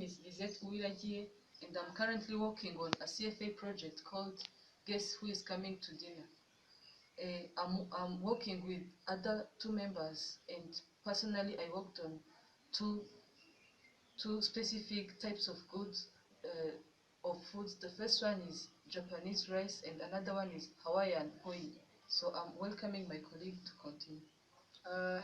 is Lysette Uwiragiye, and I'm currently working on a CFA project called Guess Who is Coming to Dinner. I'm working with other two members, and personally I worked on two specific types of goods, of foods. The first one is Japanese rice, and another one is Hawaiian koi. So I'm welcoming my colleague to continue.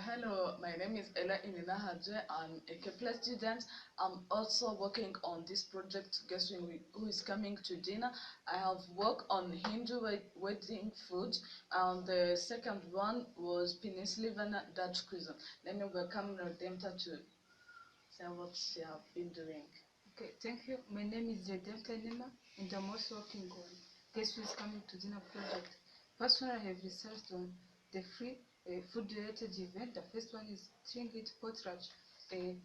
Hello, my name is Ininahazwe. I'm a Kepler student. I'm also working on this project, Guess Who is Coming to Dinner. I have worked on Hindu wedding food, and the second one was Pennsylvania Dutch cuisine. Let me welcome Redempta to say what she has been doing. Okay, thank you. My name is Redempta Inema, and I'm also working on Guess Who is Coming to Dinner project. Personally, I have researched on the free food-related event. The first one is Trinket Potlatch, a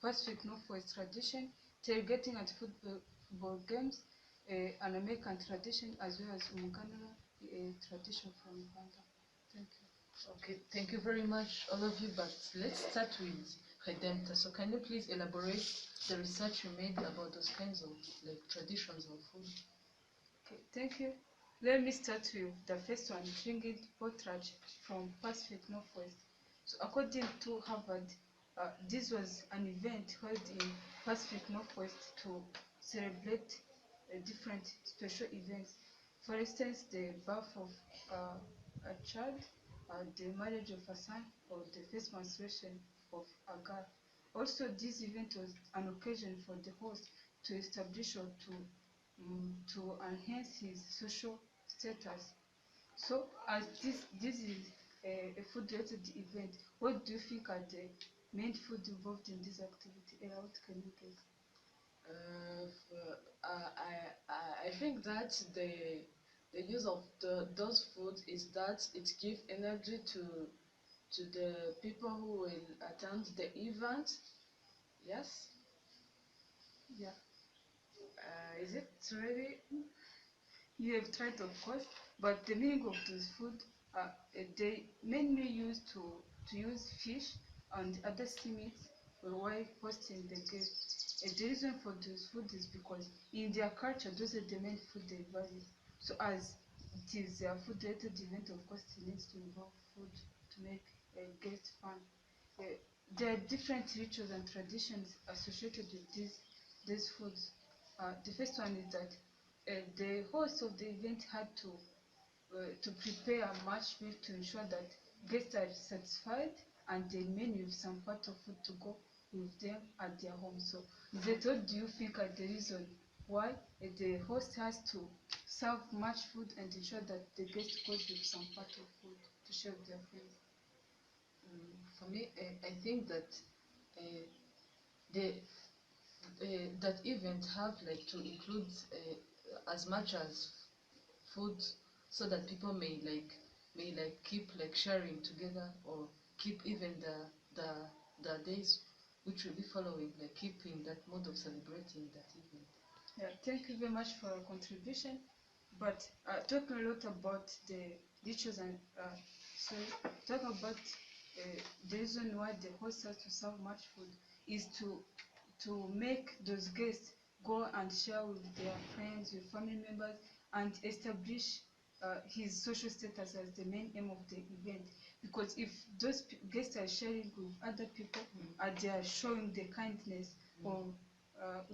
Pacific Northwest tradition, tailgating at football games, an American tradition, as well as Umuganura, a tradition from Uganda. Thank you. Okay, thank you very much, all of you, but let's start with Redempta. So can you please elaborate the research you made about those kinds of traditions of food? Okay, thank you. Let me start with the first one, Trinket Potlatch from Pacific Northwest. So according to Harvard, this was an event held in Pacific Northwest to celebrate different special events. For instance, the birth of a child, the marriage of a son, or the first menstruation of a girl. Also, this event was an occasion for the host to establish or to enhance his social status. So, as this is a food-related event, what do you think are the main food involved in this activity? What can you guess? I think that the use of those foods is that it gives energy to the people who will attend the event. Yes. Yeah. Is it really? You have tried, of course, but the meaning of those food, they mainly used to use fish and other sea meats while hosting the guests. The reason for those food is because in their culture, those are the main food they value. So as it is a food-related event, of course, it needs to involve food to make a guest fun. There are different rituals and traditions associated with these foods. The first one is that the host of the event had to prepare a match meal to ensure that guests are satisfied and they remain with some part of food to go with them at their home. So, what do you think are the reason why the host has to serve much food and ensure that the guest goes with some part of food to share with their friends? For me, I think that the that event have to include as much as food, so that people may keep sharing together, or keep even the days which will be following, keeping that mode of celebrating that event. Yeah, thank you very much for your contribution. But talking a lot about the rituals and talking about the reason why the host has to serve much food is to make those guests go and share with their friends, with family members, and establish his social status as the main aim of the event. Because if those guests are sharing with other people, they are showing the kindness or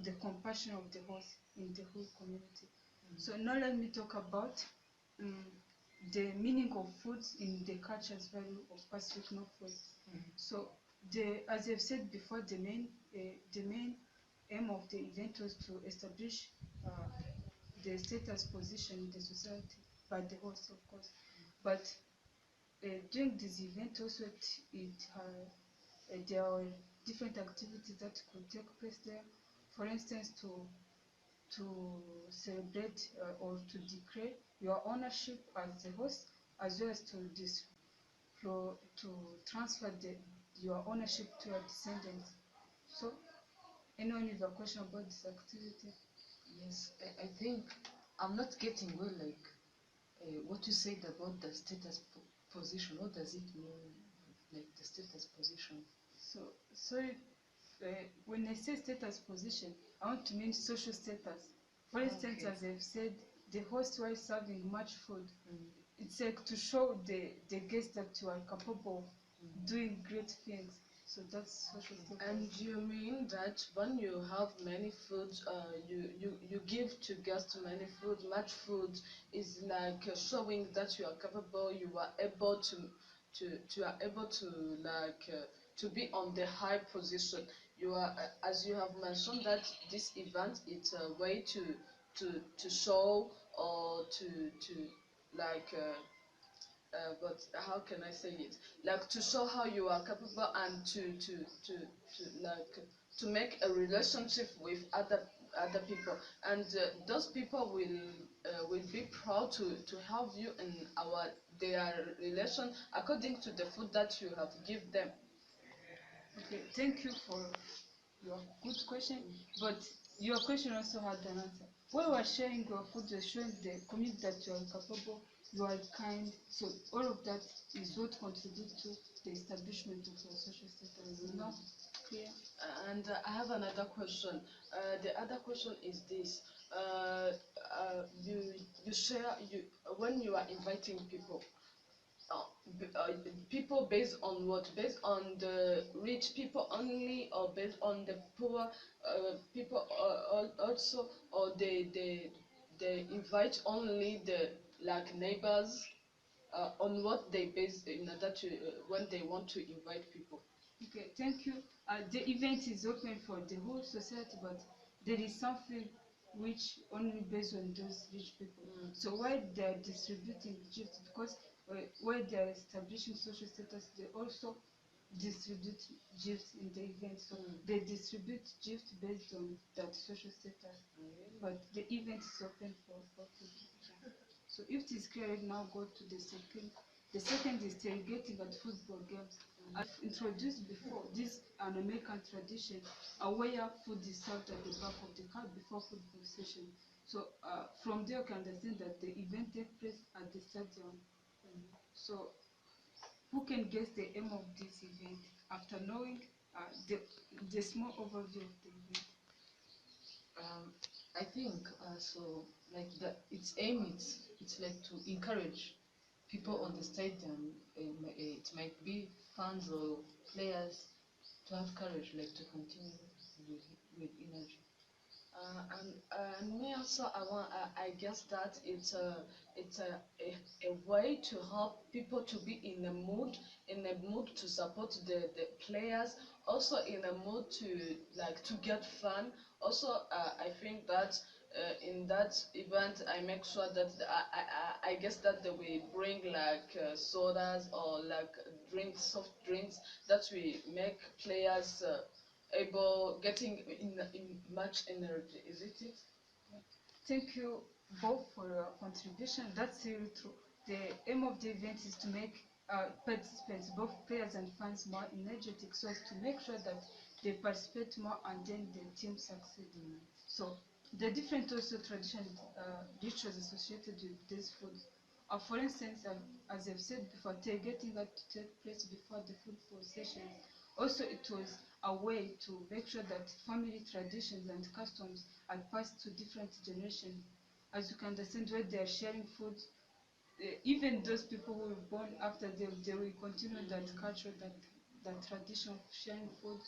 the compassion of the host in the whole community. So now let me talk about the meaning of foods in the culture's value of Pacific Northwest. So, as I've said before, the main aim of the event was to establish the status position in the society by the host, of course. But during this event, also there are different activities that could take place there. For instance, to celebrate or to declare your ownership as the host, as well as to transfer your ownership to your descendants. So, anyone with a question about this activity? Yes, I think I'm not getting well, what you said about the status position. What does it mean, the status position? So, sorry, when I say status position, I want to mean social status. For instance, Okay. as I've said, the host while serving much food, it's like to show the guest that you are capable of doing great things. So that's social status. And you mean that when you have many food, you give to guests many food, much food is like showing that you are capable, you are able to are able to to be on the high position. You are, as you have mentioned, that this event it's a way to show or to like. But how can I say it? Like to show how you are capable and to make a relationship with other people, and those people will be proud to have you in their relation according to the food that you have give them. Okay, thank you for your good question, but your question also had an answer. When we are sharing your food, you're showing the community that you are capable, you are kind, so all of that is what contributes to the establishment of your social status. Is now clear? And I have another question. The other question is this: you share when you are inviting people. People based on what? Based on the rich people only, or based on the poor people also, or they invite only the like neighbors? On what they base in order to when they want to invite people? Okay, thank you. The event is open for the whole society, but there is something which only based on those rich people. So while they are distributing gifts, because while they are establishing social status, they also distribute gifts in the event. So they distribute gifts based on that social status. But the event is open for people. Yeah. So if it is clear, now go to the second. The second is tailgating at football games. I've introduced before, this an American tradition, where food is served at the back of the car before football session. So from there you can understand that the event takes place at the stadium. So who can guess the aim of this event after knowing the small overview of the event? I think so. Like its aim, it's like to encourage people on the stadium. It might be fans or players to have courage, like to continue with energy. And me also, I guess that it's a way to help people to be in a mood to support the players, also in a mood to to get fun. Also, I think that in that event, I make sure that I guess that they will bring sodas or soft drinks that will make players. Able getting in much energy, isn't it? Thank you both for your contribution. That's really true. The aim of the event is to make participants, both players and fans, more energetic, so as to make sure that they participate more and then the team succeeds. So the different also traditional rituals associated with this food. For instance, as I've said before, tailgating had to take place before the football sessions. Also, it was a way to make sure that family traditions and customs are passed to different generations. As you can understand, where they are sharing food, even those people who were born after them, they will continue that culture, that tradition of sharing food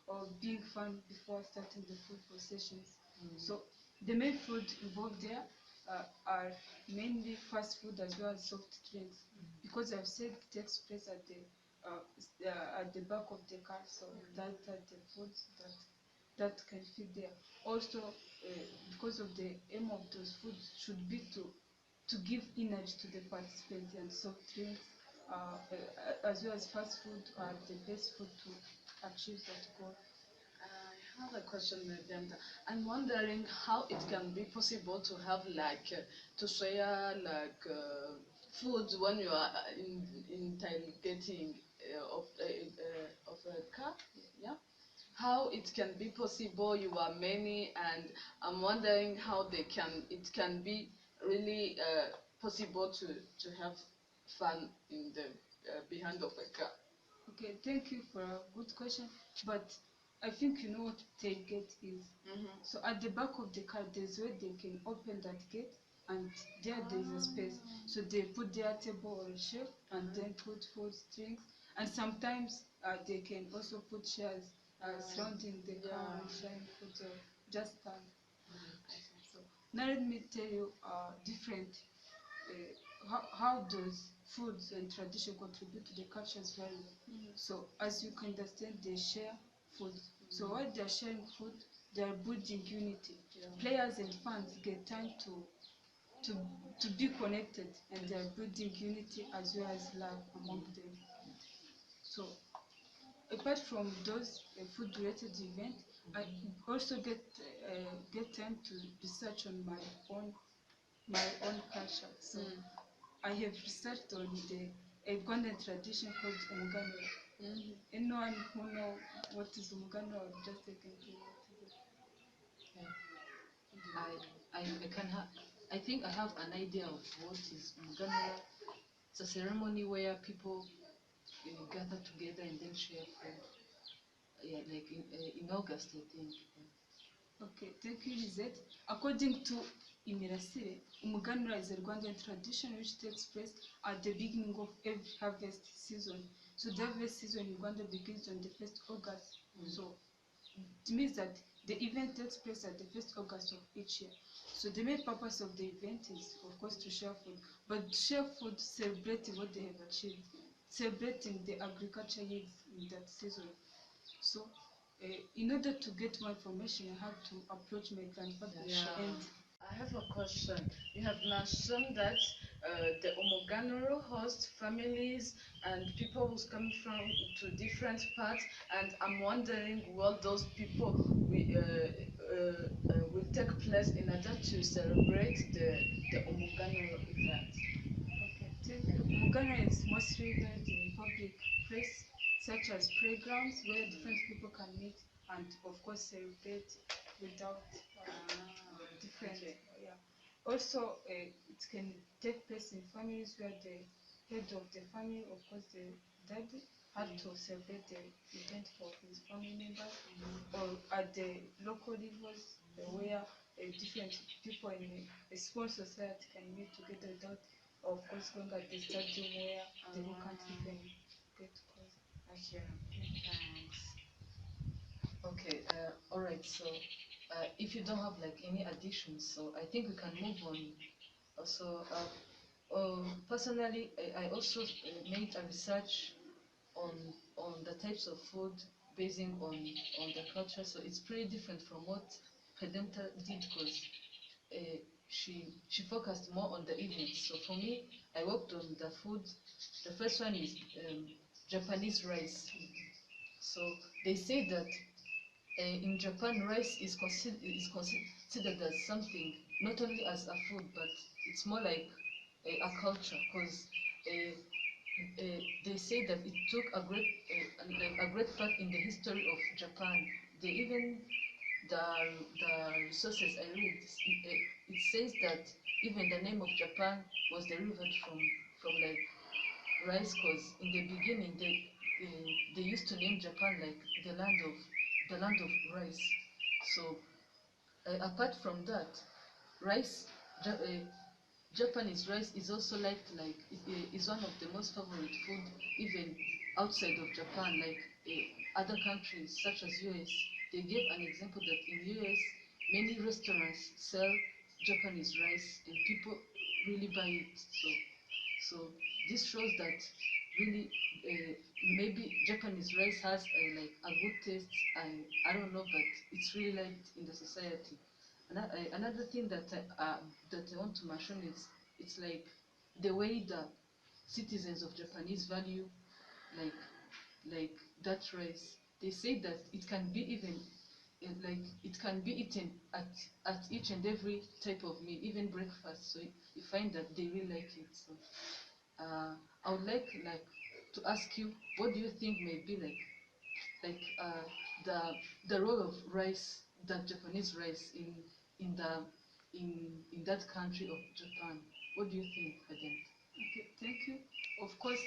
or being fun before starting the football sessions. So the main food involved there are mainly fast food as well as soft drinks, because I've said it takes place at the back of the car, so that are the foods that can fit there. Also, because of the aim of those foods should be to give energy to the participants, and soft drinks as well as fast food are the best food to achieve that goal. I have a question, Redempta. I'm wondering how it can be possible to have to share food when you are in tailgating of a car, yeah. How it can be possible? You are many, and I'm wondering how it can be really possible to have fun in the behind of a car. Okay, thank you for a good question. But I think you know what tailgate is. So at the back of the car, there's where they can open that gate, and there's a space. So they put their table or a shelf, and then put food, drinks, and sometimes they can also put chairs surrounding the car and sharing food, or just stand. So now let me tell you different how does foods and tradition contribute to the culture's value. So as you can understand, they share food. So while they're sharing food, they're building unity. Players and fans get time to be connected, and they're building unity as well as love among them. So apart from those food-related events, I also get time to research on my own culture. So I have researched on a Rwandan tradition called umuganura. Anyone who know what is umuganura, just they can do what is it. I think I have an idea of what is Muganura. It's a ceremony where people gather together and then share food. Yeah, like in August, I think. Yeah. Okay, thank you, Lysette. According to Imirasire, umuganura is a Rwandan tradition which takes place at the beginning of every harvest season. So the harvest season in Rwanda begins on the 1st August. So it means that the event takes place at the 1st August of each year. So the main purpose of the event is, of course, to share food, but share food celebrating what they have achieved, celebrating the agriculture yields in that season. So in order to get more information, I had to approach my grandfather. And I have a question. You have mentioned that the Umuganuro host families and people who's coming from to different parts, and I'm wondering what those people will take place in order to celebrate the Umuganuro event. okay, thank you. Umuganura is mostly held in public place, such as playgrounds where different people can meet and, of course, celebrate without different. Okay. Yeah. Also, it can take place in families where the head of the family, of course, the daddy, had to celebrate the event for his family members, or at the local levels where different people in a small society can meet together without, of course, going at the stadium where the whole country can get close. Okay, thanks. Okay, all right. So, if you don't have like any additions, so I think we can move on. Also, personally, I also made a research on the types of food basing on the culture. So it's pretty different from what Redempta did, because she focused more on the events. So for me, I worked on the food. The first one is Japanese rice. So they say that in Japan, rice is considered as something, not only as a food, but it's more like a culture, because they say that it took a great part in the history of Japan. They even the resources I read, it says that even the name of Japan was derived from like rice, because in the beginning they used to name Japan like the land of rice. So apart from that, rice, Japanese rice is also liked, like is one of the most favorite food even outside of Japan, like other countries such as US. They gave an example that in US many restaurants sell Japanese rice and people really buy it. So this shows that really maybe Japanese rice has like a good taste. I don't know, but it's really liked in the society. Another thing that I want to mention is it's like the way the citizens of Japanese value like like that rice. They say that it can be even like it can be eaten at each and every type of meal, even breakfast. So you find that they really like it. So I would like to ask you, what do you think may be like the role of rice, that Japanese rice in the in that country of Japan? What do you think, Adam? Okay, thank you. Of course,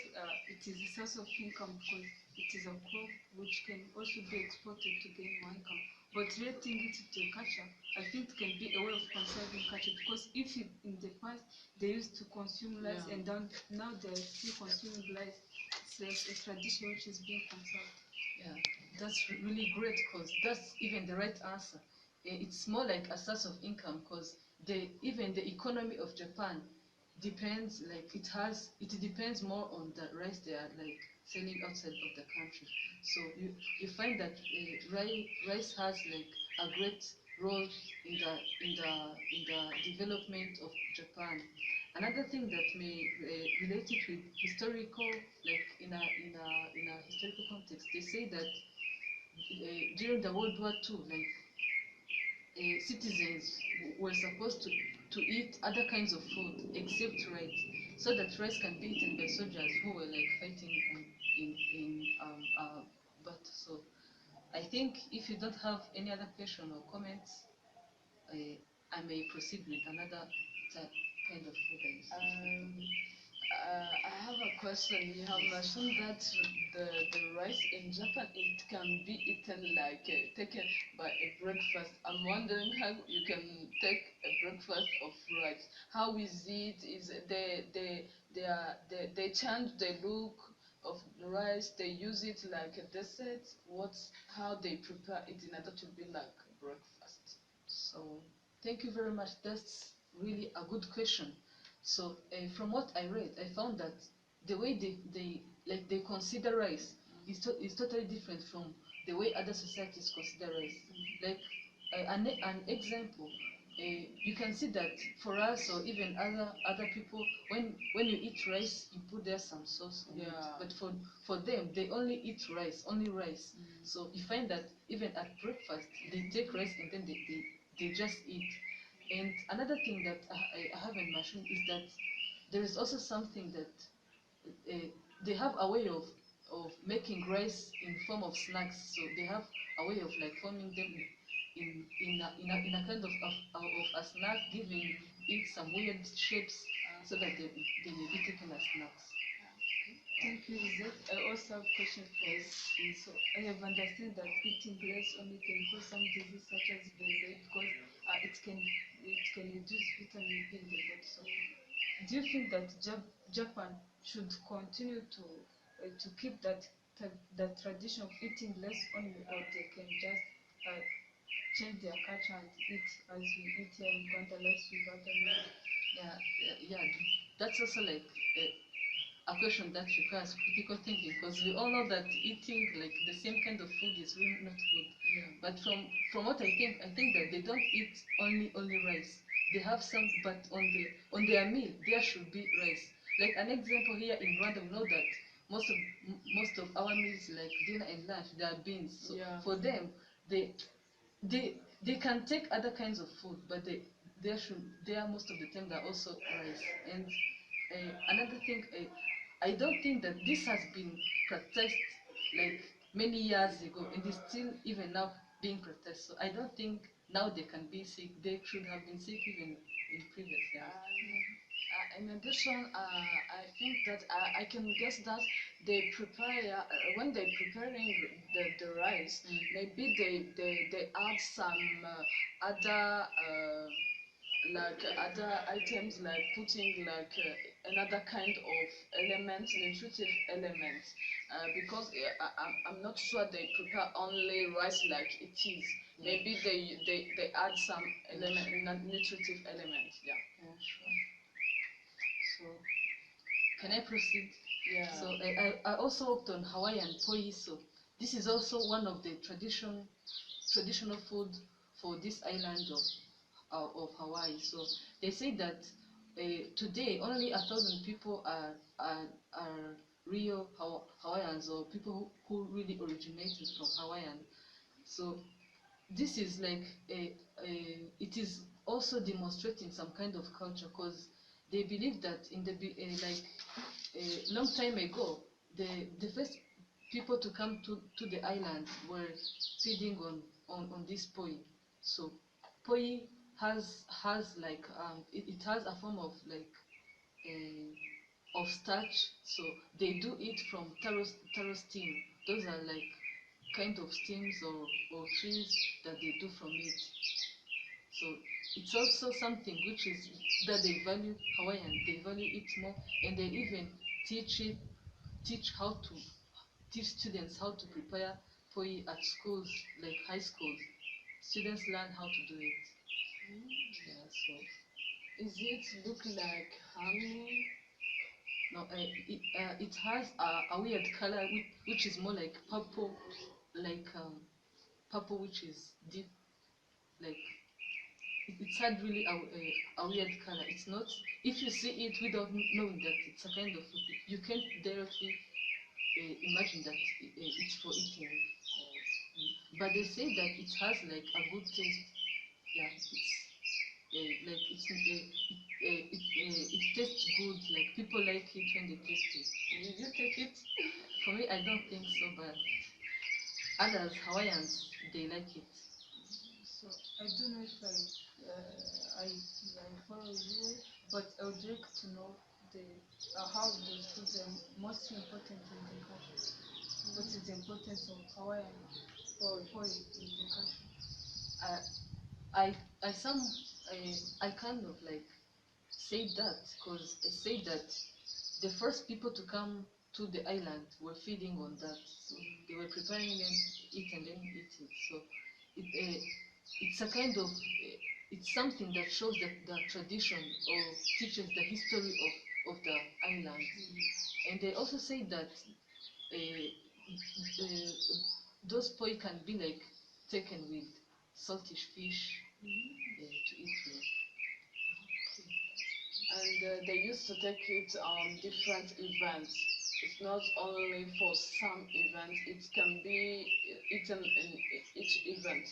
it is a source of income because it is a crop which can also be exported to gain more income. But relating it to culture, I think it can be a way of conserving culture, because if in the past they used to consume rice, and now they're still consuming rice, it's like a tradition which is being conserved. Yeah, that's really great, because that's even the right answer. It's more like a source of income, because even the economy of Japan depends, like it depends more on the rice they are like selling outside of the country. So you find that rice has like a great role in the development of Japan. Another thing that may relate it with historical, like in a historical context, they say that during the World War II, like citizens were supposed to eat other kinds of food except rice, so that rice can be eaten by soldiers who were like fighting in battle. So I think if you don't have any other question or comments, I may proceed with another kind of food I used. I have a question. You have mentioned that the rice in Japan, it can be eaten like taken by a breakfast. I'm wondering how you can take a breakfast of rice. How is it? Is they change the look of the rice? They use it like a dessert. What's how they prepare it in order to be like breakfast? So thank you very much. That's really a good question. So from what I read, I found that the way they consider rice is totally different from the way other societies consider rice. Like an example, you can see that for us or even other people, when you eat rice, you put there some sauce on it. Yeah. But for them, they only eat rice, only rice. So you find that even at breakfast, they take rice and then they just eat. And another thing that I haven't mentioned is that there is also something that they have a way of making rice in form of snacks. So they have a way of like forming them in a kind of a snack, giving it some weird shapes so that they may be taken as snacks. Thank you, Lizette. I also have a question for you. So I have understood that eating rice only can cause some disease such as diabetes, because it can reduce vitamin B in the body. So do you think that Japan should continue to keep that tradition of eating less only, or they can just change their culture and eat as we eat here in Rwanda, less with other meals? Yeah. That's also like a question that requires critical thinking, because we all know that eating like the same kind of food is really not good. Yeah. But from what I think that they don't eat only rice. They have some, but on their meal there should be rice. Like an example, here in Rwanda, we know that most of our meals, like dinner and lunch, they are beans. So Yeah. for them, they can take other kinds of food, but there most of the time they're also rice. And another thing, I don't think that this has been practiced like many years ago, and is still even now being practiced. So I don't think now they can be sick. They should have been sick even in previous years. In addition, I think that I can guess that they prepare when they preparing the rice, maybe they add some other like other items, like putting like another kind of elements, nutritive elements, because I'm not sure they prepare only rice like it is. Maybe they add some nutritive elements. Yeah. Sure. So can I proceed? Yeah. So I also worked on Hawaiian poi. So this is also one of the traditional food for this island of Hawaii. So they say that today only 1,000 people are real Hawaiians, or people who really originated from Hawaiian. So this is like it is also demonstrating some kind of culture, because they believe that in the like a long time ago, the first people to come to the island were feeding on this poi. So poi has like it has a form of like of starch. So they do it from taro steam. those are like kind of stems or trees that they do from it. So it's also something which is that they value Hawaiian. They value it more, and they even teach it, teach students how to prepare poi at schools, like high schools. Students learn how to do it. Yeah, so Is it look like honey? no, it has a weird color which is more like purple, like purple which is deep, like it's had really a weird color. It's not, if you see it without knowing that it's a kind of food, you can't directly imagine that it's for eating. But they say that it has like a good taste. Yeah, it's like it tastes good. Like people like it when they taste it. Did you take it? For me, I don't think so, but others, Hawaiians, they like it. So I don't know if I follow you, but I would like to know the how those foods are most important in the country. What is the importance of Hawaiian poi in the country? Uh, I I some I kind of like say that because I say that the first people to come to the island were feeding on that. So they were preparing them, eat and then eat it. So it's a kind of it's something that shows the tradition or teaches the history of the island. And they also say that those poi can be like taken with saltish fish to eat with. And they used to take it on different events. It's not only for some events, it can be eaten in each event,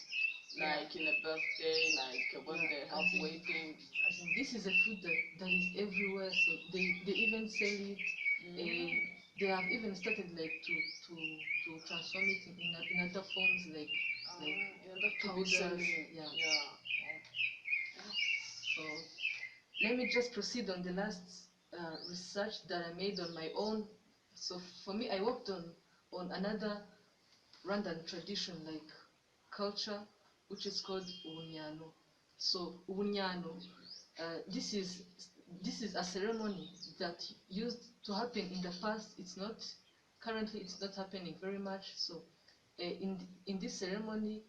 like in a birthday, like when they have weddings. This is a food that is everywhere, so they even sell it. They have even started like to transform it in other forms like In order to be powders. selling. Yeah. Yeah. So let me just proceed on the last research that I made on my own. So for me, I worked on another Rwandan tradition like culture, which is called ubunyano. So ubunyano, this is a ceremony that used to happen in the past. It's not currently. It's not happening very much. So in this ceremony,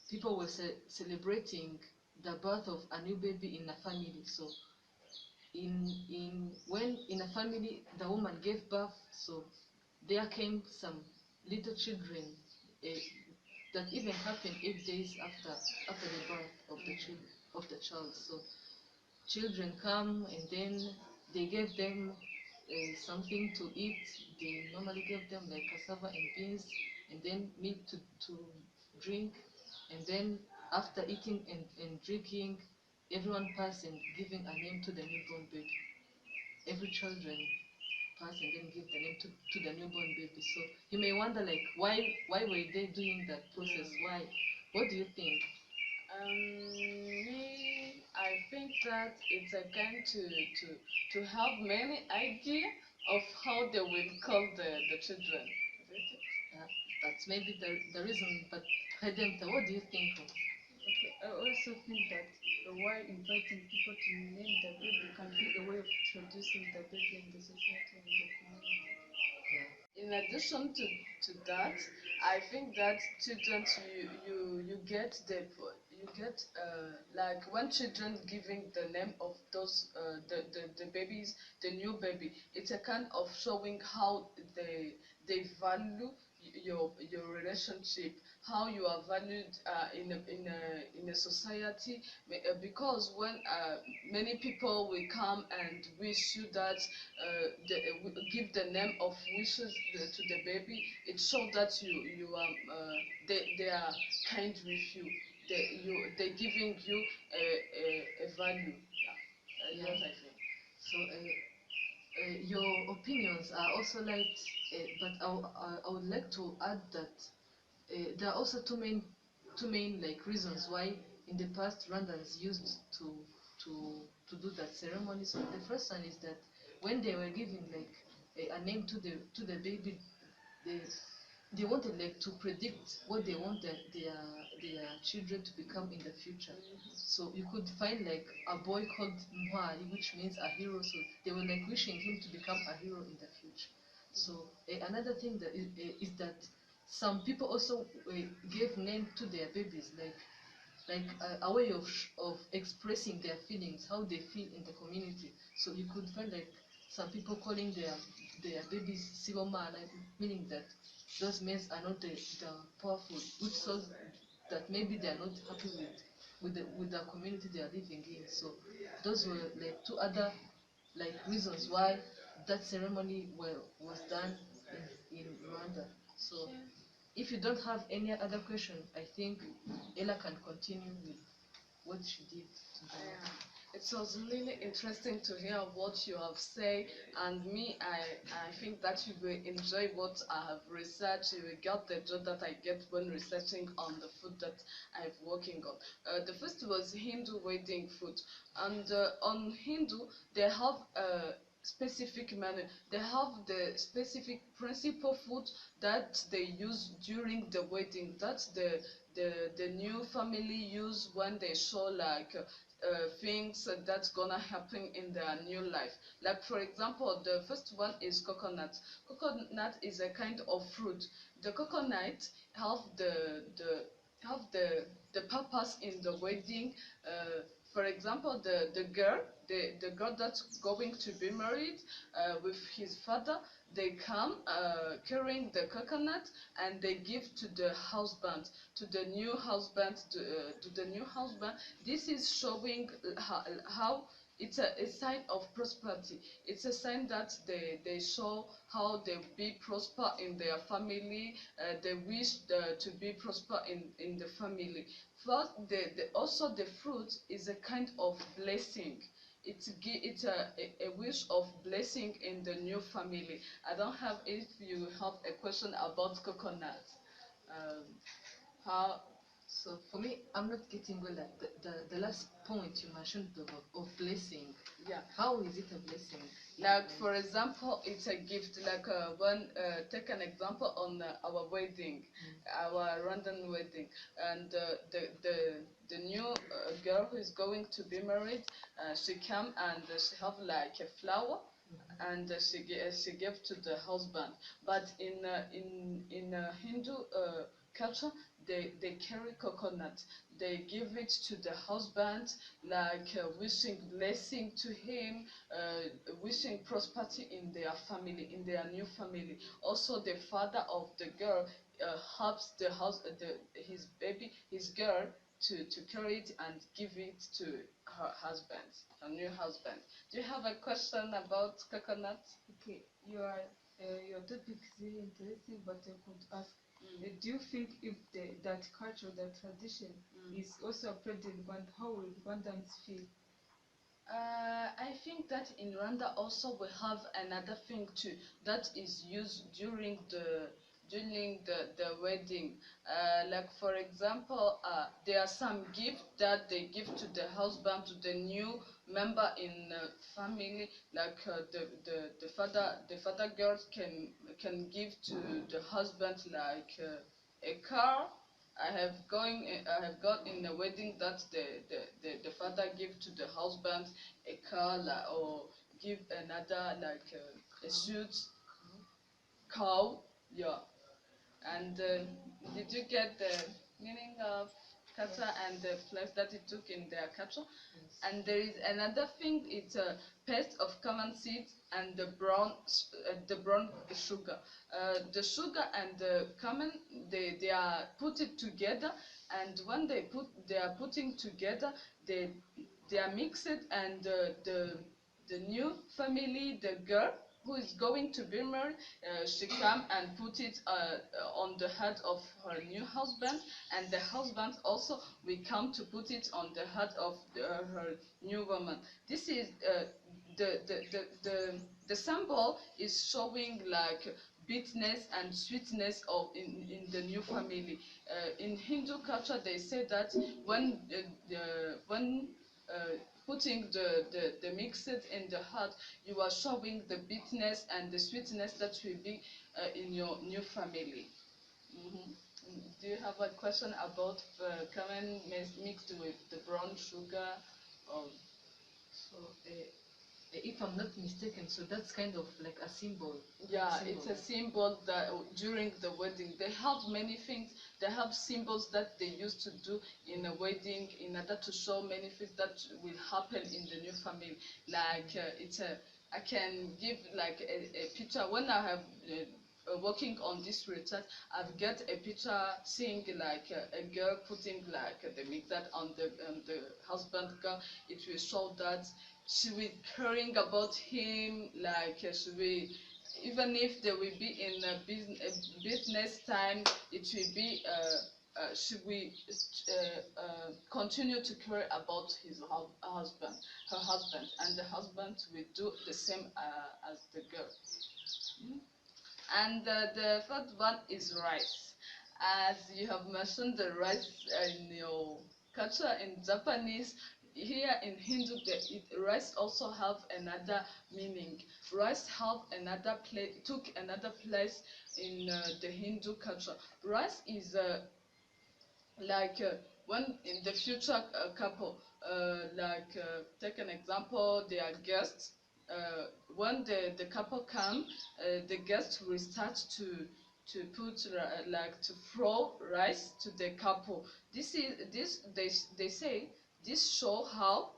people were celebrating the birth of a new baby in a family. So when in a family the woman gave birth, so there came some little children uh, that even happened 8 days after the birth of the child. So children come and then they gave them something to eat. They normally gave them like cassava and beans and then milk to drink. And then after eating and drinking, everyone passed and giving a name to the newborn baby. Every children pass and then give the name to the newborn baby. So you may wonder like why were they doing that process? Why? What do you think? Me, I think that it's a kind to have many idea of how they will call the children. Yeah, that's maybe the reason. But Redempta, what do you think of? Okay, I also think that why inviting people to name the baby can be a way of introducing the baby in the society and the community. Yeah. In addition to that, I think that children you get you get like when children giving the name of those the babies, the new baby, it's a kind of showing how they value your relationship, how you are valued in a society, because when many people will come and wish you that give the name of wishes to the baby, it shows that you are they are kind with you. They giving you a value. Yeah, Yeah. what I think. So your opinions are also liked, but I would like to add that there are also two main like reasons why in the past Rwandans used to do that ceremony. So the first one is that when they were giving like a name to the baby, the they wanted like to predict what they want their children to become in the future. So you could find like a boy called Mwari, which means a hero. So they were like wishing him to become a hero in the future. So another thing that is that some people also gave name to their babies, like a way of expressing their feelings, how they feel in the community. So you could find like some people calling their babies Sibomana, meaning that those men are not the powerful, which shows that maybe they are not happy with the community they are living in. So those were like two other like reasons why that ceremony was done in Rwanda. So if you don't have any other question, I think Ella can continue with what she did today. Yeah. It was really interesting to hear what you have said, and me, I think that you will enjoy what I have researched. You will get the joy that I get when researching on the food that I'm working on. The first was Hindu wedding food, and on Hindu they have a specific menu. They have the specific principal food that they use during the wedding. That's the new family use when they show like things that's gonna happen in their new life. Like for example, the first one is coconut. Coconut is a kind of fruit. The coconut have the purpose in the wedding. For example, the girl that's going to be married with his father, they come carrying the coconut and they give to the husband, to the new husband, to the new husband. This is showing how it's a sign of prosperity. It's a sign that they show how they be prosper in their family. They wish to be prosper in the family. First, also the fruit is a kind of blessing. It's a wish of blessing in the new family. I don't have, if you have a question about coconut. Um, how So for me, I'm not getting well at the last point you mentioned of blessing. Yeah. How is it a blessing? Like for example, it's a gift. Like take an example on our wedding, our Rwandan wedding, and the new girl who is going to be married, she come and she have like a flower, and she gave to the husband. But in Hindu culture, they carry coconut. They give it to the husband, like wishing blessing to him, wishing prosperity in their family, in their new family. Also, the father of the girl helps his baby, his girl, to carry it and give it to her husband, her new husband. Do you have a question about coconut? Okay, your topic is really interesting, but I could ask, do you think if that culture, that tradition is also applied in Rwanda, how will Rwandans feel? I think that in Rwanda also we have another thing too that is used during the wedding. Like for example, there are some gifts that they give to the husband, to the new member in family. Like the father girls can give to the husband like a car. I have got in a wedding that the father give to the husband a car, or give another like a suit, cow, yeah. And did you get the meaning of kata and the place that it took in their culture? Yes. And there is another thing, it's a paste of common seeds and the brown sugar. The sugar and the common, they are put it together, and when they are putting together, they are mixed, and the new family, the girl who is going to be married, she come and put it on the head of her new husband, and the husband also will come to put it on the head of her new woman. This is the symbol is showing like bitterness and sweetness of in the new family. In Hindu culture, they say that when putting the mixed in the heart, you are showing the bitterness and the sweetness that will be in your new family. Mhm. Do you have a question about current mixed with the brown sugar? Or So, if I'm not mistaken, so that's kind of like a symbol. yeah, Symbol, it's a yeah. symbol that during the wedding they have many things. They have symbols that they used to do in a wedding in order to show many things that will happen in the new family. Like it's a, I can give like a picture when I have. Working on this research, I've got a picture seeing like a girl putting like the mixer on the husband girl. It will show that she will caring about him, like she will, even if they will be in a business time, it will be she will continue to care about his husband, her husband, and the husband will do the same as the girl. Mm. And the third one is rice. As you have mentioned, the rice in your culture in Japanese, here in Hindu, rice also have another meaning. Rice have another place, took another place in the Hindu culture. Rice is like when in the future couple, take an example, they are guests. When the couple come, the guests will start to put like to throw rice to the couple. They say this show how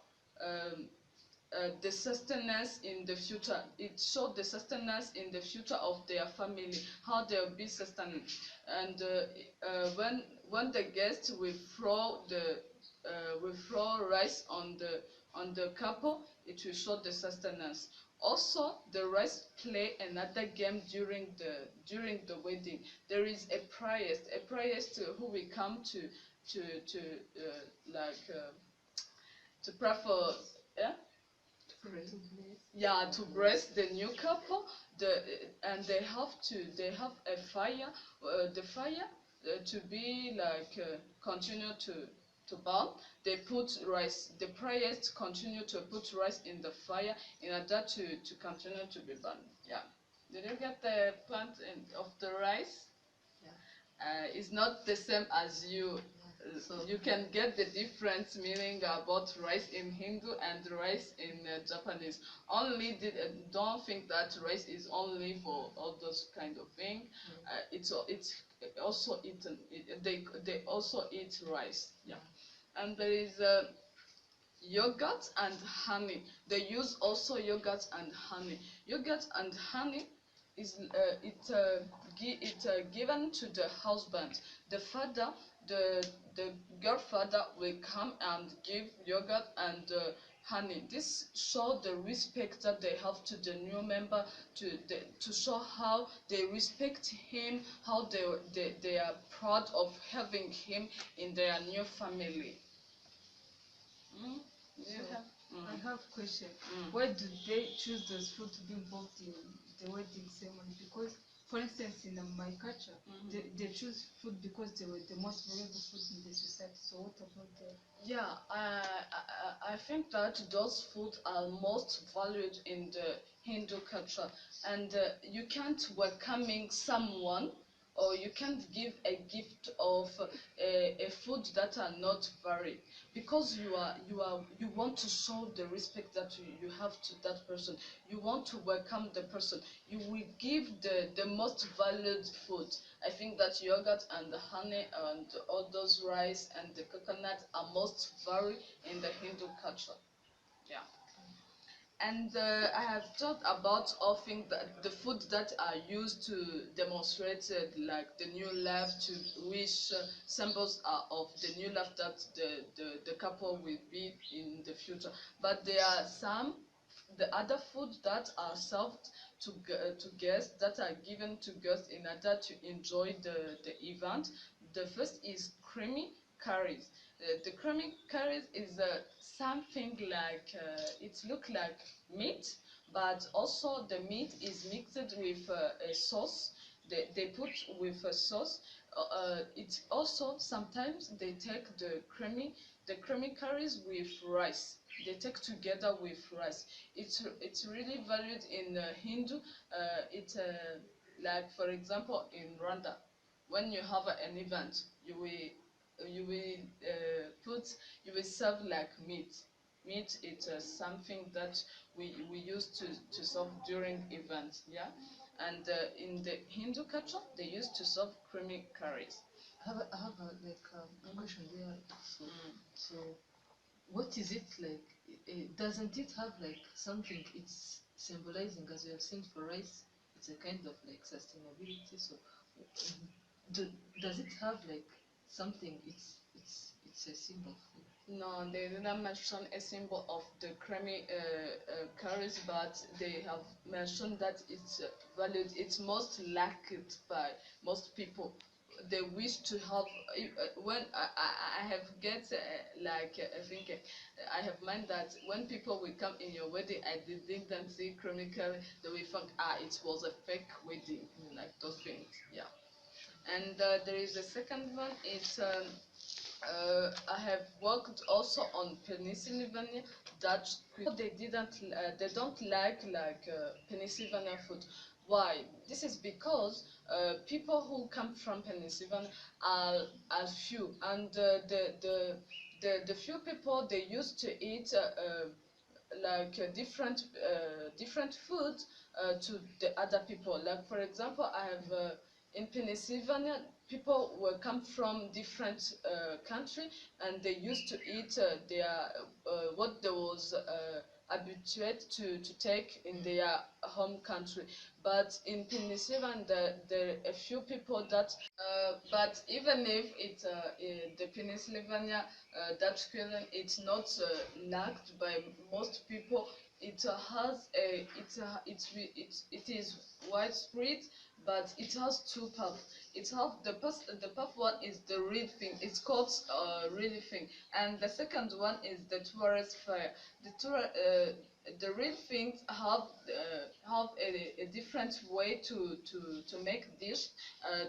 um, the sustenance in the future. It showed the sustenance in the future of their family, how they'll be sustained. And when the guests will throw rice on the couple, it will show the sustenance. Also, the rice play another game during the wedding. There is a priest who will come to like to pray for. Yeah? Yeah, to bless the new couple. And they have a fire, the fire to be like continue to burn. They put rice, the prayers continue to put rice in the fire in order to continue to be burned. Yeah, did you get the point of the rice? It's not the same as you. So you can get the different meaning about rice in Hindu and rice in Japanese. Only don't think that rice is only for all those kind of thing. It's also eaten. They also eat rice. Yeah, and there is yogurt and honey. They use also yogurt and honey. Yogurt and honey is given to the husband. The father, the godfather will come and give yogurt and honey. This show the respect that they have to the new member, to show how they respect him, how they are proud of having him in their new family. Mm? I have a question. Why do they choose those food to be involved in the wedding ceremony? Because, for instance, in my culture, they choose food because they were the most valuable food in the society. So what about the... Yeah, I think that those food are most valued in the Hindu culture, and you can't welcoming someone, or you can't give a gift of a food that are not varied, because you want to show the respect that you have to that person. You want to welcome the person. You will give the most valued food. I think that yogurt and the honey and all those rice and the coconut are most varied in the Hindu culture. Yeah. And I have thought about all things that the food that are used to demonstrate like the new life, to which symbols are of the new life that the couple will be in the future. But there are some the other food that are served to guests, that are given to guests in order to enjoy the event. The first is creamy curries. The creamy curries is something like it look like meat, but also the meat is mixed with a sauce. They put with a sauce. It also sometimes they take the creamy curries with rice. They take together with rice. It's really valued in Hindu. It's like, for example, in Rwanda. when you have an event, you will serve like meat. Meat is something that we used to serve during events, yeah. And in the Hindu culture, they used to serve creamy curries. I have a question there. So what is it like? Doesn't it have like something it's symbolizing, as we have seen for rice? It's a kind of like sustainability. So do, does it have like something? It's a symbol for. No, they didn't mention a symbol of the creamy curries, but they have mentioned that it's valued, it's most liked by most people. They wish to have, when I have get I think I have meant that when people will come in your wedding, I didn't see creamy curry, they will think, it was a fake wedding, like those things, yeah. And there is a second one, it's I have worked also on Pennsylvania Dutch cuisine. They don't like Pennsylvania food. Why? This is because people who come from Pennsylvania are few, and the few people they used to eat different food to the other people. Like for example, I have in Pennsylvania, people will come from different country, and they used to eat their what they was habituated to take in their home country. But in Pennsylvania, there are a few people that. But even if it's the Pennsylvania Dutch cuisine, it's not liked by most people. It has a it is widespread, but it has two paths. It has the path one is the real thing. It's called real thing, and the second one is the tourist fair. The real things have a different way to make dish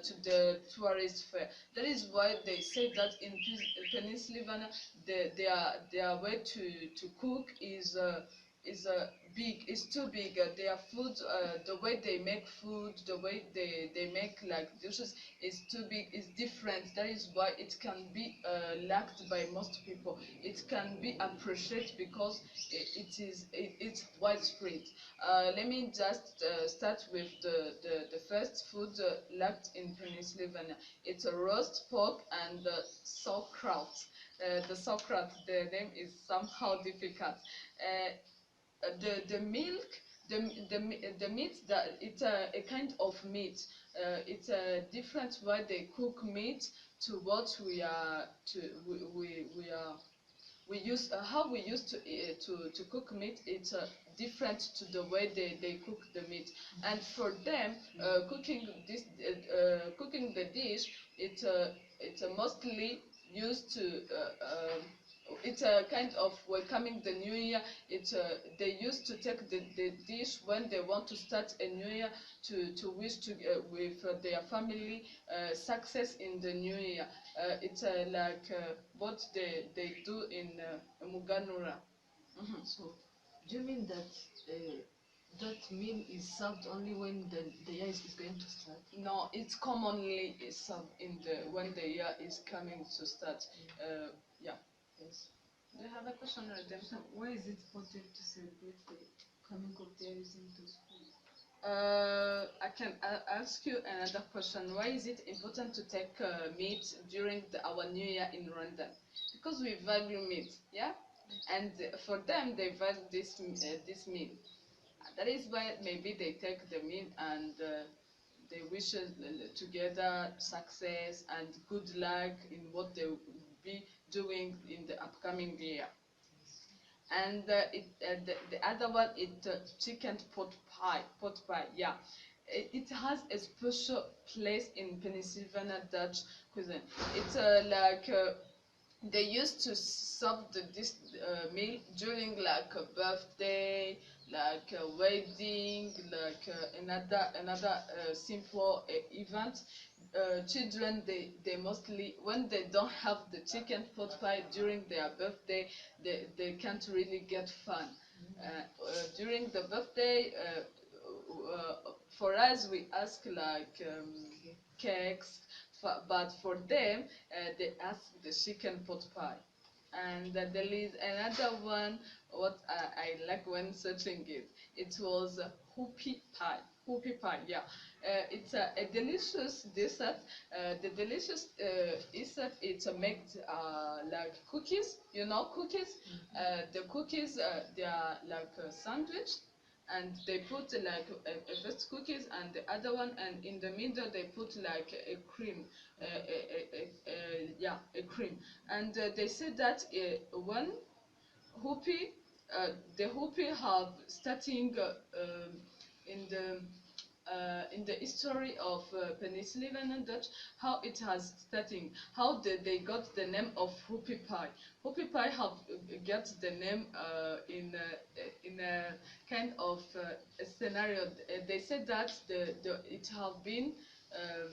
to the tourist fair. That is why they say that in Pennsylvania, their way to cook is big. It's too big. Their food, the way they make food, the way they make like dishes is too big. It's different. That is why it can be lacked by most people. It can be appreciated because it's widespread. Let me just start with the first food lacked in Pennsylvania. It's a roast pork and sauerkraut. The sauerkraut, the name is somehow difficult. The milk, the meat, that it's a kind of meat. It's a different way they cook meat to what we are to we are we use how we used to cook meat. It's different to the way they cook the meat, and for them cooking the dish, it's mostly used to it's a kind of welcoming the new year. It's they used to take the dish when they want to start a new year to wish to with their family success in the new year. It's what they do in Muganura. So do you mean that that meal is served only when the year is going to start? No, it's commonly served in the when the year is coming to start. Yeah. Yes. Do you have a question, Redempta? So why is it important to celebrate the coming of the year using those foods? I can ask you another question. Why is it important to take meat during our New Year in Rwanda? Because we value meat, yeah? And for them, they value this meal. That is why maybe they take the meat and they wish together success and good luck in what they will be doing in the upcoming year. And the other one is chicken pot pie, yeah. It has a special place in Pennsylvania Dutch cuisine. It's they used to serve this meal during like a birthday, like a wedding, like another simple event. Children, they mostly, when they don't have the chicken pot pie during their birthday, they can't really get fun. During the birthday, for us we ask like cakes, but for them, they asked the chicken pot pie. And there is another one, what I like when searching it. It was hoopie pie. Hoopie pie, yeah. It's a delicious dessert. The delicious dessert, it's made like cookies, you know, cookies. The cookies, they are like a sandwich, and they put like a first cookies and the other one, and in the middle they put like a cream, yeah, a cream. And they said that one hoopie, the hoopie have starting in the history of Pennsylvania Dutch, how it has starting, how they got the name of hoopie pie. Hoopie pie have got the name in a kind of a scenario. They said that it have been um,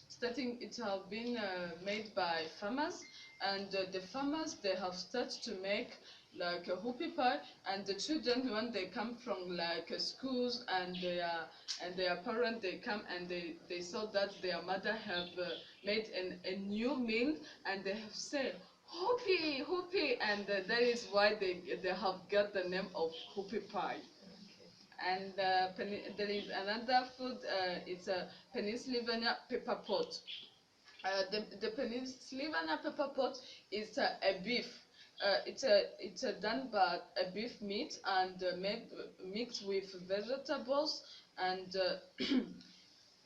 starting, it have been made by farmers, and the farmers, they have started to make like a hoopie pie, and the children, when they come from like schools, and their parents, they come and they saw that their mother have made a new meal, and they have said hoopie hoopie, and that is why they have got the name of hoopie pie. And there is another food, it's a Pennsylvania pepper pot. The Pennsylvania pepper pot is a beef. It's done by a beef meat, and made mixed with vegetables. And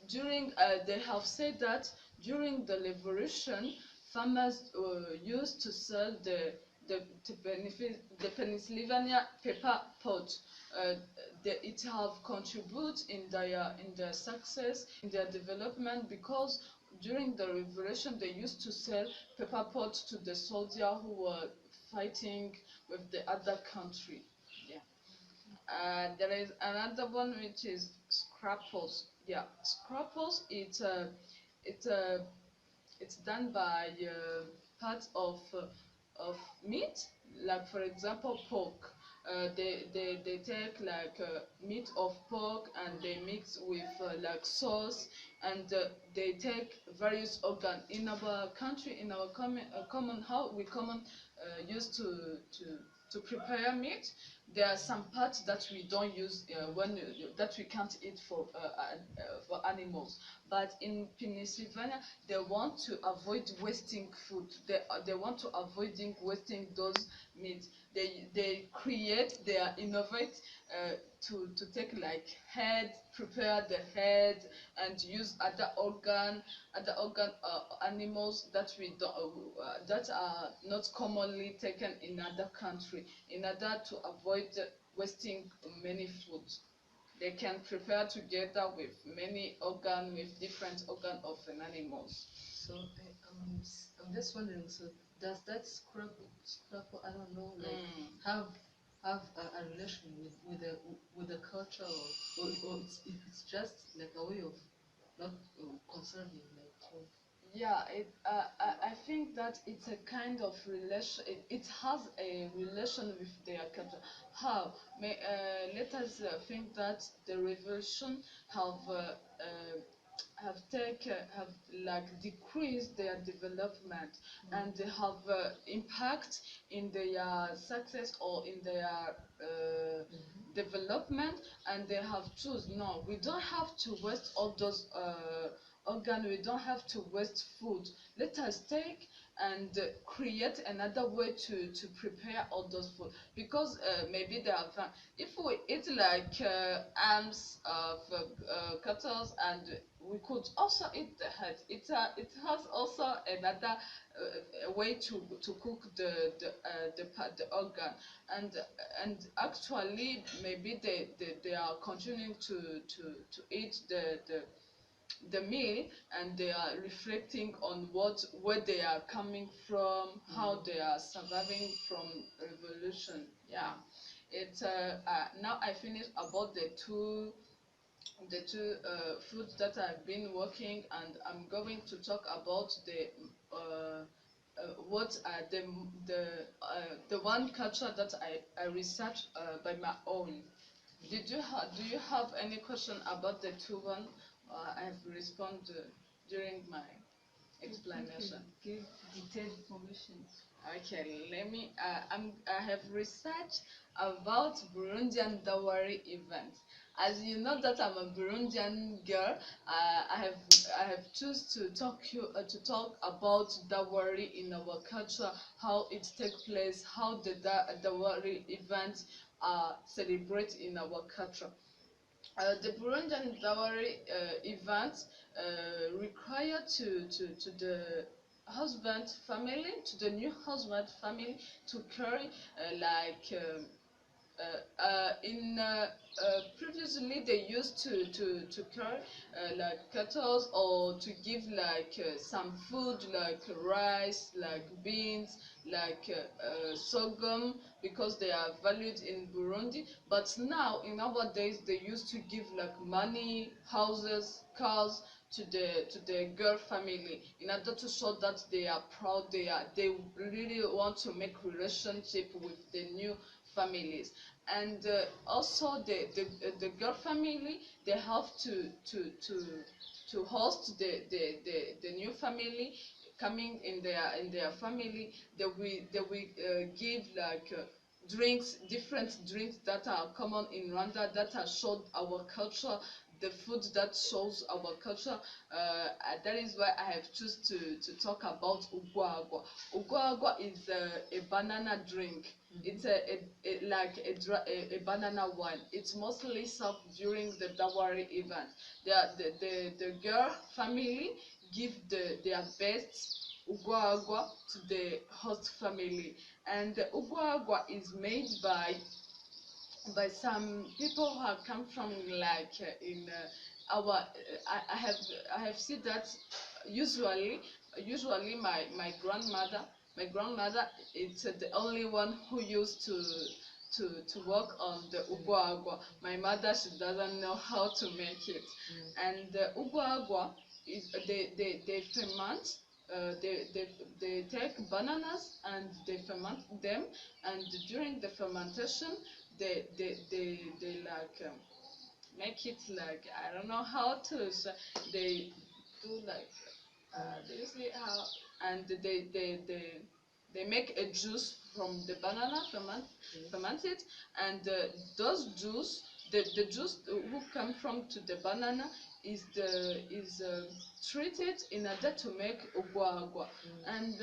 during they have said that during the Revolution, farmers used to sell the Pennsylvania pepper pot. Uh, it have contributed in their success, in their development, because during the Revolution they used to sell pepper pot to the soldiers who were fighting with the other country. Yeah. There is another one which is scrapples. Yeah, scrapples. It's a it's done by parts of meat, like for example pork. They take like meat of pork, and they mix with like sauce, and they take various organ. In our country, in our common how we common used to prepare meat, there are some parts that we don't use that we can't eat for animals. But in Pennsylvania, they want to avoid wasting food. They want to avoiding wasting those meat. They innovate to take like head, prepare the head, and use other organ animals that we don't that are not commonly taken in other country, in order to avoid wasting many food. They can prepare together with many organ, with different organ of an animals. So I'm just wondering. So does that scrapple, I don't know, like have a relation with the culture, or it's just like a way of not conserving, like Yeah, I think that it's a kind of relation. It has a relation with their culture. How? Let us think that the revolution have like decreased their development, and they have impact in their success or in their development, and they have choose, no, we don't have to waste all those organ, we don't have to waste food. Let us take and create another way to prepare all those food, because maybe they have if we eat like arms of cattle, and we could also eat the head. It has also another way to cook the organ, and actually maybe they are continuing to eat the meal, and they are reflecting on where they are coming from, how they are surviving from revolution. Yeah, it's now I finished about the two foods that I've been working, and I'm going to talk about what the one culture that I researched by my own. Do you have any question about the two one? I've responded during my. explanation. Give detailed information. Okay, let me. I have researched about Burundian dowry event. As you know that I'm a Burundian girl, I have choose to talk about dowry in our culture, how it take place, how the dowry event are celebrated in our culture. The Burundian dowry event require to the husband family, to the new husband family, to carry in previously they used to carry like cattle, or to give some food like rice, like beans, like sorghum, because they are valued in Burundi. But now in nowadays they used to give like money, houses, cars to the girl family, in order to show that they are proud, they really want to make relationship with the new families. And also the girl family, they have to host the new family coming in their family. They will give like drinks, different drinks that are common in Rwanda, that are showed our culture, the food that shows our culture. That is why I have choose to talk about ugwagwa. Ugwagwa is a banana drink. It's like a banana wine. It's mostly served during the dowry event. The girl family give their best ugwagwa to the host family, and the ugwagwa is made by some people who have come from like in our I have seen that usually my grandmother is the only one who used to work on the ugwa. My mother, she doesn't know how to make it. And the ugwa is they ferment. They take bananas and they ferment them, and during the fermentation they like make it like, I don't know how to say, they do like do you see how, and they make a juice from the banana, ferment it, and those juice, the juice who come from to the banana is treated in order to make ogwa. And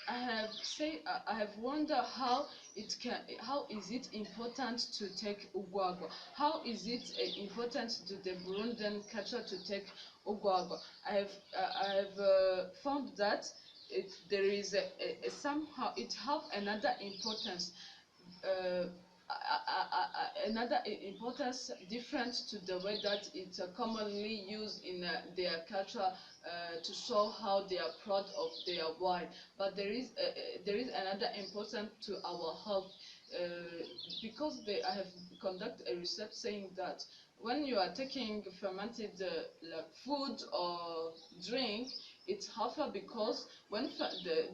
I have wondered how is it important to take ogwa, how is it important to the Burundian culture to take ogwa. I have found that there is somehow it have another importance, uh, another importance different to the way that it's commonly used in their culture, to show how they are proud of their wine. But there is another important to our health, because I have conducted a research saying that when you are taking fermented like food or drink, it's harmful because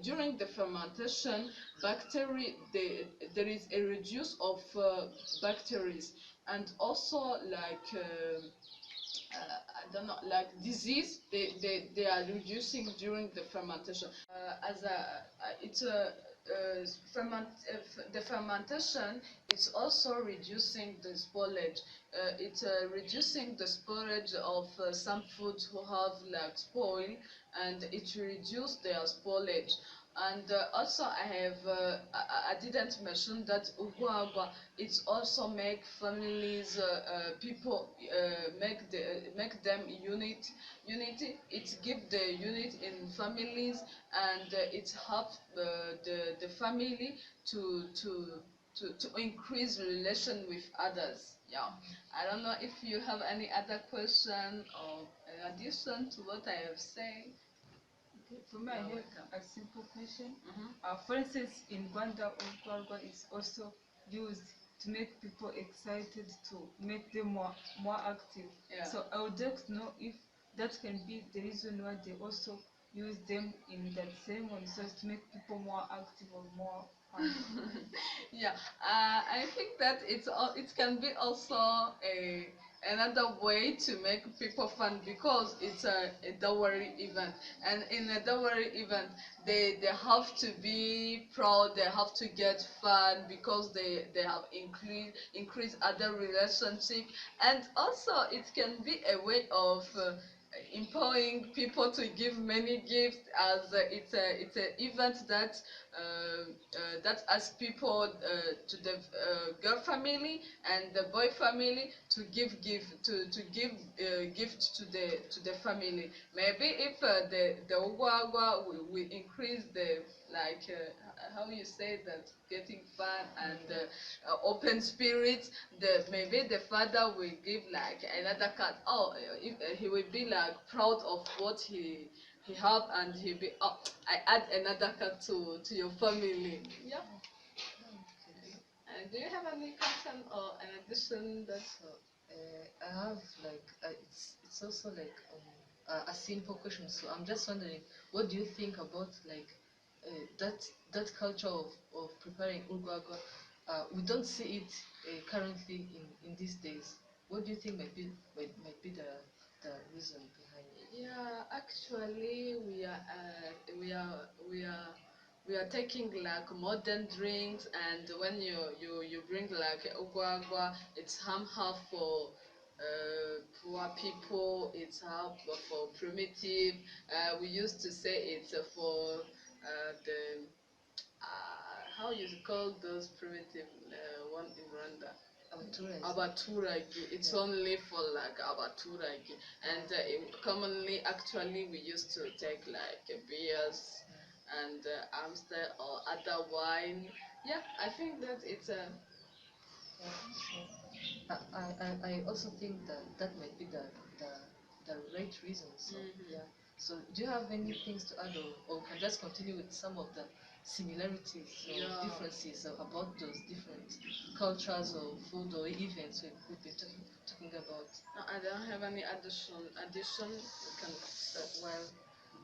during the fermentation, there is a reduce of bacteria, and also like I don't know, like disease, they are reducing during the fermentation. As a it's a the fermentation is also reducing the spoilage. It's reducing the spoilage of some foods who have like spoil, and it reduce their spoilage. And also I didn't mention that Ugwagwa, it also make families, people, make them unity. It give the unit in families, and it help the family to increase relation with others. Yeah, I don't know if you have any other question or in addition to what I have said. Okay, for me, I You're have welcome. a simple question. Mhm. For instance, in Rwanda, Ogwagwa is also used to make people excited, to make them more active. Yeah. So I would like to know if that can be the reason why they also use them in that ceremony, so as to make people more active or more fun. Yeah, I think that it can be also another way to make people fun, because it's a dowry event, and in a dowry event they have to be proud, they have to get fun, because they have increased other relationship, and also it can be a way of empowering people to give many gifts, as it's a event that that asks people to the girl family and the boy family to give gift to the family. Maybe if the Ugwagwa will increase the, like, how you say that, getting fun and open spirit, maybe the father will give like another cat. Oh, if, he will be like proud of what he have, and he'll be, oh, I add another cat to your family. Yeah. Do you have any question or an addition that? So I have like it's also like a simple question. So I'm just wondering, what do you think about like that culture of preparing urgwagwa? We don't see it currently in these days. What do you think might be the reason behind it? Yeah, actually, we are taking like modern drinks, and when you bring like ugwagwa, it's half for poor people, it's half for primitive. We used to say it's for the how you call those primitive one in Rwanda? Abaturage. It's only for like abaturage, and commonly, actually, we used to take like beers and Amstel or other wine. Yeah, I think that it's a. I also think that that might be the, the right reason. So yeah. So do you have any things to add, or can just continue with some of the similarities or differences about those different cultures or food or events we've been talking about? No, I don't have any addition. We can start. Well,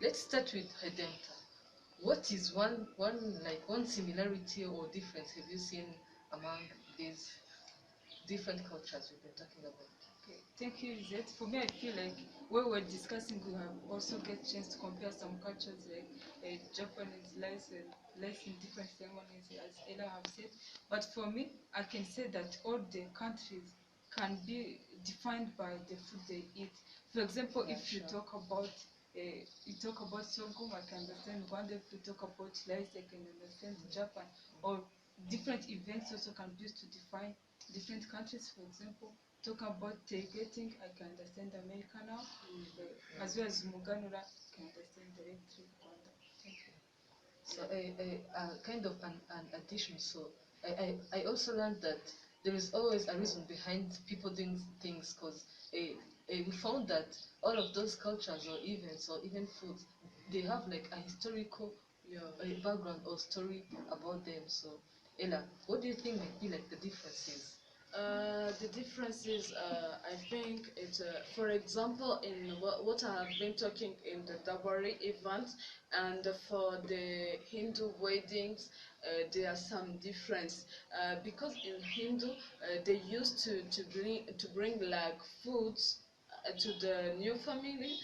let's start with Redempta. What is one similarity or difference have you seen among these different cultures we've been talking about? Okay, thank you, Lizette. For me, I feel like when we're discussing, we have also get chance to compare some cultures, like Japanese less in different ceremonies, as Ella have said. But for me, I can say that all the countries can be defined by the food they eat. For example, Yeah, if sure. you talk about sorghum, I can understand Rwanda. If you talk about rice, I can understand Japan. Or different events also can be used to define different countries. For example, talk about tailgating, I can understand America now, as well as Muganura, I can understand directly Rwanda. Thank you. So kind of an addition. So I also learned that there is always a reason behind people doing things, because we found that all of those cultures or events or even foods, they have like a historical background or story about them. So Ella, what do you think might be like the differences? The difference is, I think it's, for example, in what I have been talking in the Dabari event, and for the Hindu weddings, there are some difference, because in Hindu they used to bring like foods to the new family.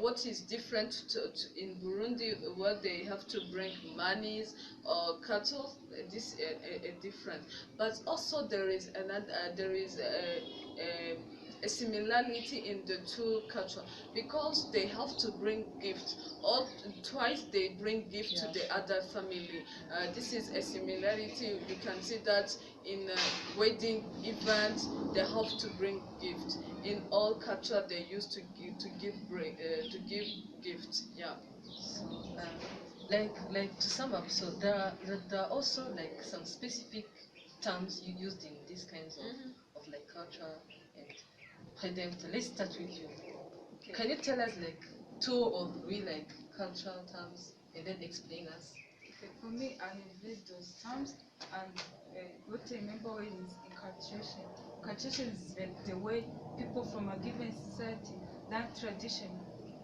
What is different in Burundi, where they have to bring monies or cattle, this a different. But also there is another, there is a similarity in the two culture, because they have to bring gifts, or twice they bring gift to the other family. This is a similarity. You can see that in wedding events they have to bring gift. In all culture they used to give gifts. Yeah. So, like to sum up, so there are also like some specific terms you used in these kinds of like culture and redemption. Let's start with you. Okay. Can you tell us like two or three like cultural terms and then explain us? Okay, for me, I have read those terms, and what I remember is inculturation. Inculturation is like the way people from a given society learn tradition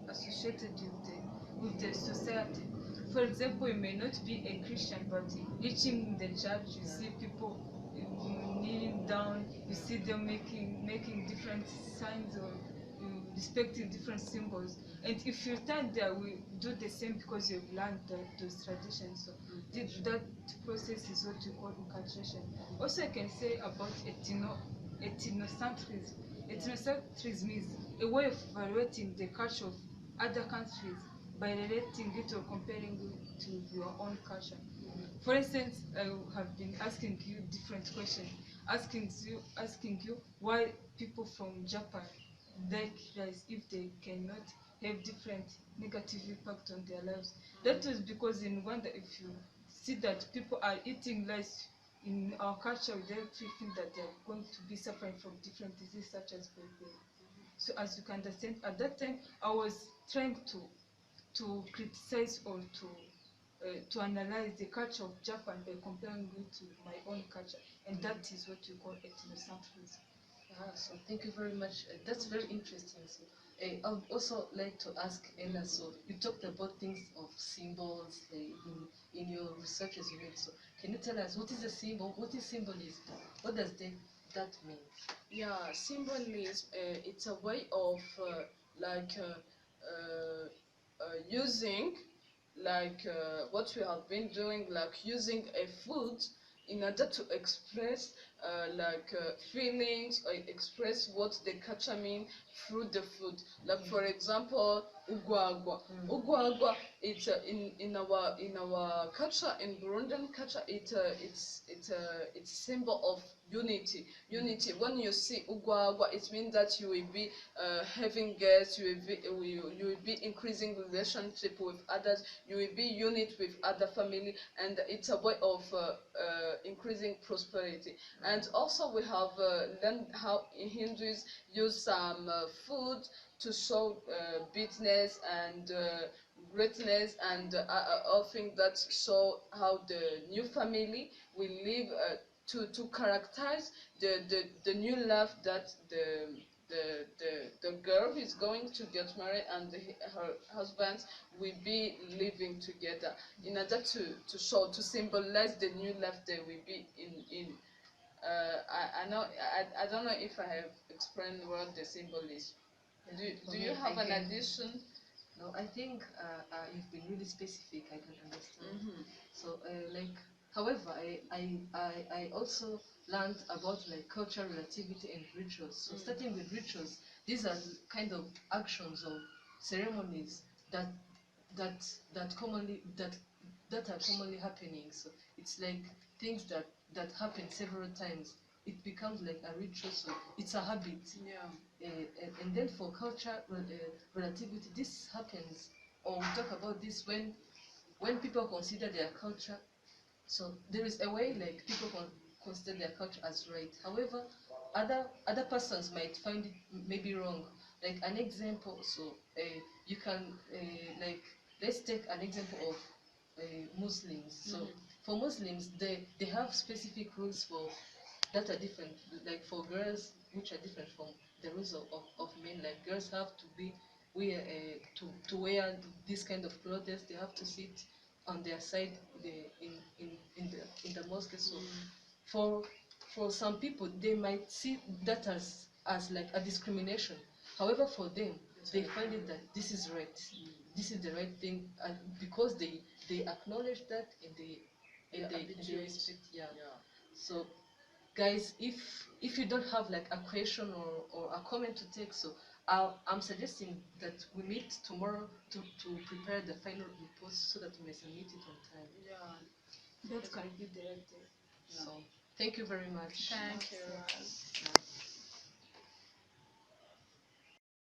associated with the society. For example, you may not be a Christian, but reaching the church, you see people kneeling down, you see them making different signs or respecting different symbols. And if you stand there, we do the same because you've learned those traditions. So that process is what we call inculturation. Also, I can say about ethnocentrism. Ethnocentrism is a way of evaluating the culture of other countries by relating it or comparing it to your own culture. For instance, I have been asking you different questions, asking you why people from Japan like rice if they cannot have different negative impact on their lives. That was because in Rwanda, if you see that people are eating rice in our culture, we don't think that they're going to be suffering from different diseases such as baby. So as you can understand, at that time I was trying to criticize or to analyze the culture of Japan by comparing it to my own culture, and that is what we call ethnocentrism. So thank you very much. That's very interesting. So, I would also like to ask Ella. So you talked about things of symbols in your research as you read. So can you tell us what is a symbol? What is symbolism? What does that mean? Yeah, symbolism, it's a way of using what we have been doing, like using a food in order to express feelings or express what the culture mean through the food. Like for example, ugwagwa. Ugwagwa, it's in our culture, in Burundian culture, it's symbol of unity. Unity. When you see ugwagwa, it means that you will be having guests, you will be increasing relationship with others, you will be unit with other family, and it's a way of increasing prosperity. And also we have learned how Hindus use some food to show business and greatness and all things that show how the new family will live to characterize the new life that the girl is going to get married and her husband will be living together in order to show, to symbolize the new life they will be in. I don't know if I have explained what the symbol is. Do you have an addition? No, I think you've been really specific. I can understand. So however, I also learned about like cultural relativity and rituals. So starting with rituals, these are kind of actions or ceremonies that are commonly happening. So it's like things that happen several times. It becomes like a ritual. So it's a habit. Yeah. And then for culture relativity, this happens, or we talk about this when people consider their culture. So there is a way like people consider their culture as right. However, other persons might find it maybe wrong. Like an example, so you can let's take an example of Muslims. So for Muslims, they have specific rules for that are different. Like for girls, which are different from the rules of men. Like girls have to be to wear this kind of clothes. They have to sit on their side in the mosque. So for some people, they might see that as like a discrimination. However, for them, they find it that this is right. This is the right thing, and because they acknowledge that and they respect. Yeah. So guys, if you don't have like a question or a comment to take, so I'm suggesting that we meet tomorrow to prepare the final report so that we may submit it on time. Yeah. That can be the idea. So thank you very much. Thank you.